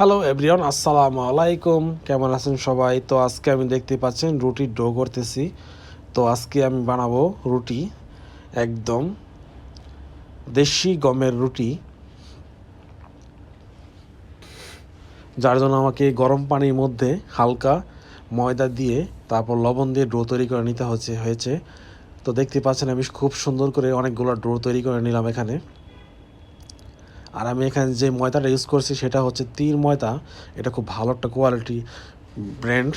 Hello everyone, আসসালামু আলাইকুম। কেমন আছেন সবাই? তো আজকে আমি দেখতে পাচ্ছেন রুটির ডো করতেছি। তো আজকে আমি বানাবো রুটি, একদম দেশি গমের রুটি, যার জন্য আমাকে গরম পানির মধ্যে হালকা ময়দা দিয়ে তারপর লবণ দিয়ে ডো তৈরি করে নিতে হয়েছে। তো দেখতে পাচ্ছেন আমি খুব সুন্দর করে অনেকগুলো ডো তৈরি করে নিলাম এখানে। আর আমি এখানে যে ময়দাটা ইউজ করছি সেটা হচ্ছে তীর ময়দা। এটা খুব ভালো একটা কোয়ালিটি ব্র্যান্ড।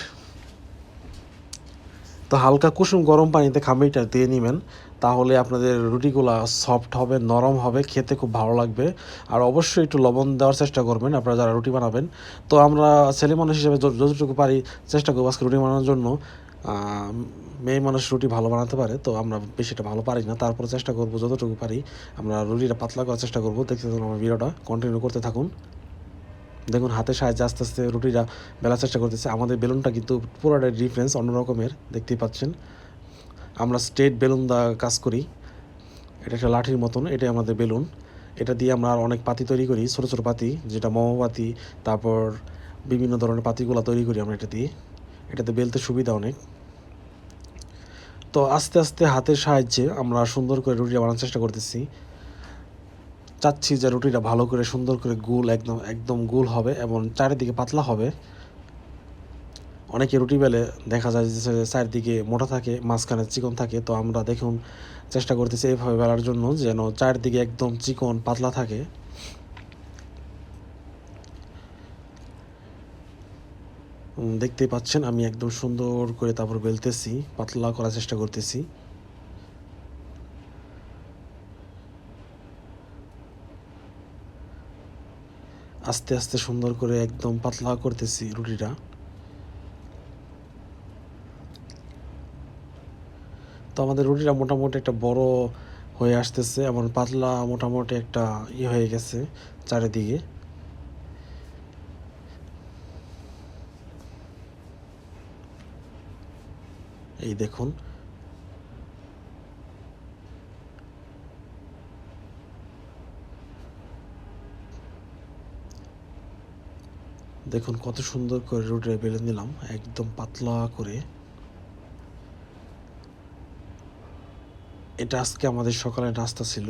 তো হালকা কুসুম গরম পানিতে খামিরটা দিয়ে নেবেন, তাহলে আপনাদের রুটিগুলো সফট হবে, নরম হবে, খেতে খুব ভালো লাগবে। আর অবশ্যই একটু লবণ দেওয়ার চেষ্টা করবেন আপনারা যারা রুটি বানাবেন। তো আমরা ছেলে মানুষ হিসেবে যতটুকু পারি চেষ্টা করবো আজকে রুটি বানানোর জন্য। মেয়ে মানুষ রুটি ভালো বানাতে পারে, তো আমরা বেশিটা ভালো পারি না, তারপরে চেষ্টা করবো যতটুকু পারি আমরা রুটিটা পাতলা করার চেষ্টা করবো। দেখতে থাকুন, আমার ভিডিওটা কন্টিনিউ করতে থাকুন। দেখুন হাতের সাহায্যে আস্তে আস্তে রুটিটা বেলার চেষ্টা করতেছে। আমাদের বেলুনটা কিন্তু পুরোটাই ডিফারেন্স, অন্য রকমের, দেখতেই পাচ্ছেন। আমরা স্ট্রেট বেলুন দা কাজ করি। এটা একটা লাঠির মতন, এটাই আমাদের বেলুন। এটা দিয়ে আমরা আর অনেক পাতি তৈরি করি, ছোটো ছোটো পাতি, যেটা মোমবাতি, তারপর বিভিন্ন ধরনের পাতিগুলো তৈরি করি আমরা এটা দিয়ে। এটাতে বেলতে সুবিধা অনেক। তো আস্তে আস্তে হাতের সাহায্যে আমরা সুন্দর করে রুটিটা বানানোর চেষ্টা করতেছি। চাচ্ছি যে রুটিটা ভালো করে সুন্দর করে গোল, একদম একদম গোল হবে এবং চারিদিকে পাতলা হবে। অনেকে রুটি বেলে দেখা যায় যে চারদিকে মোটা থাকে, মাঝখানে চিকন থাকে। তো আমরা দেখুন চেষ্টা করতেছি এইভাবে বেলার জন্য যেন চারদিকে একদম চিকন পাতলা থাকে। দেখতেই পাচ্ছেন আমি একদম সুন্দর করে তারপর বেলতেছি, পাতলা করার চেষ্টা করতেছি। আস্তে আস্তে সুন্দর করে একদম পাতলা করতেছি রুটিটা। তো আমাদের রুটিটা মোটামুটি একটা বড় হয়ে আসতেছে, এমন পাতলা মোটামুটি একটা হয়ে গেছে চারিদিকে। এই দেখুন, দেখুন কত সুন্দর করে রুটিটা বেলে নিলাম একদম পাতলা করে। এটা আজকে আমাদের সকালের নাস্তা ছিল।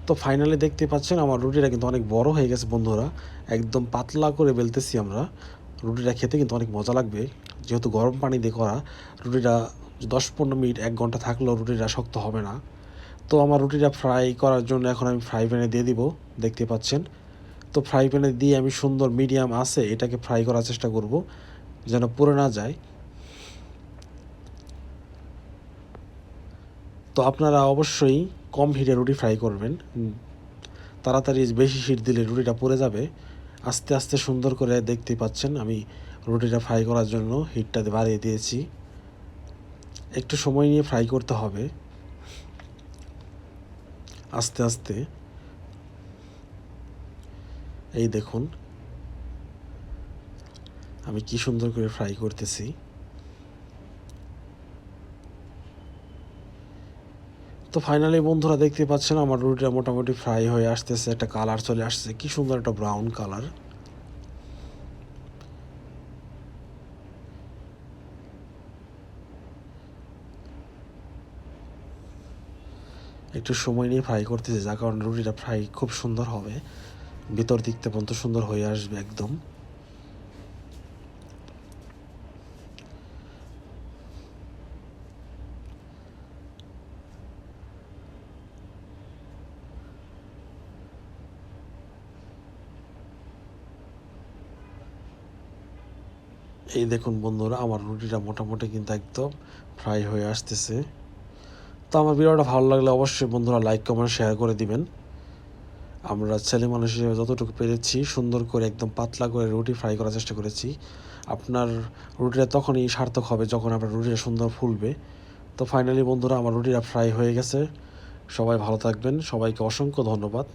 তো ফাইনালি দেখতে পাচ্ছেন আমার রুটিটা কিন্তু অনেক বড় হয়ে গেছে বন্ধুরা। একদম পাতলা করে বেলতেছি আমরা। রুটিটা খেতে কিন্তু অনেক মজা লাগবে, যেহেতু গরম পানি দিয়ে করা। রুটিটা 10-15 মিনিট 1 ঘন্টা থাকলেও রুটিটা শক্ত হবে না। তো আমার রুটিটা ফ্রাই করার জন্য এখন আমি ফ্রাই প্যানে দিয়ে দিব, দেখতে পাচ্ছেন। তো ফ্রাই প্যানে দিয়ে আমি সুন্দর মিডিয়াম আছে এটাকে ফ্রাই করার চেষ্টা করব যেন পুড়ে না যায়। তো আপনারা অবশ্যই কম হিটে রুটি ফ্রাই করবেন, তাড়াতাড়ি বেশি হিট দিলে রুটিটা পুড়ে যাবে। আস্তে আস্তে সুন্দর করে দেখতেই পাচ্ছেন আমি রুটিটা ফ্রাই করার জন্য হিটটা বাড়িয়ে দিয়েছি। একটু সময় নিয়ে ফ্রাই করতে হবে আস্তে আস্তে। এই দেখুন আমি কি সুন্দর করে ফ্রাই করতেছি। তো ফাইনালি বন্ধুরা দেখতে পাচ্ছেন আমার রুটিটা মোটামুটি ফ্রাই হয়ে আসতেছে, একটা কালার চলে আসছে, কি সুন্দর একটা ব্রাউন কালার। একটু সময় নিয়ে ফ্রাই করতেছি, যার কারণে রুটিটা ফ্রাই খুব সুন্দর হবে, ভিতর দিকতে পর্যন্ত সুন্দর হয়ে আসবে একদম। এই দেখুন বন্ধুরা আমার রুটিটা মোটামুটি কিন্তু একদম ফ্রাই হয়ে আসতেছে। তো আমার ভিডিওটা ভালো লাগলে অবশ্যই বন্ধুরা লাইক কমেন্ট শেয়ার করে দিবেন। আমরা ছেলে মানুষ হিসেবে যতটুকু পেরেছি সুন্দর করে একদম পাতলা করে রুটি ফ্রাই করার চেষ্টা করেছি। আপনার রুটিটা তখনই সার্থক হবে যখন আপনার রুটিটা সুন্দর ফুলবে। তো ফাইনালি বন্ধুরা আমার রুটিটা ফ্রাই হয়ে গেছে। সবাই ভালো থাকবেন, সবাইকে অসংখ্য ধন্যবাদ।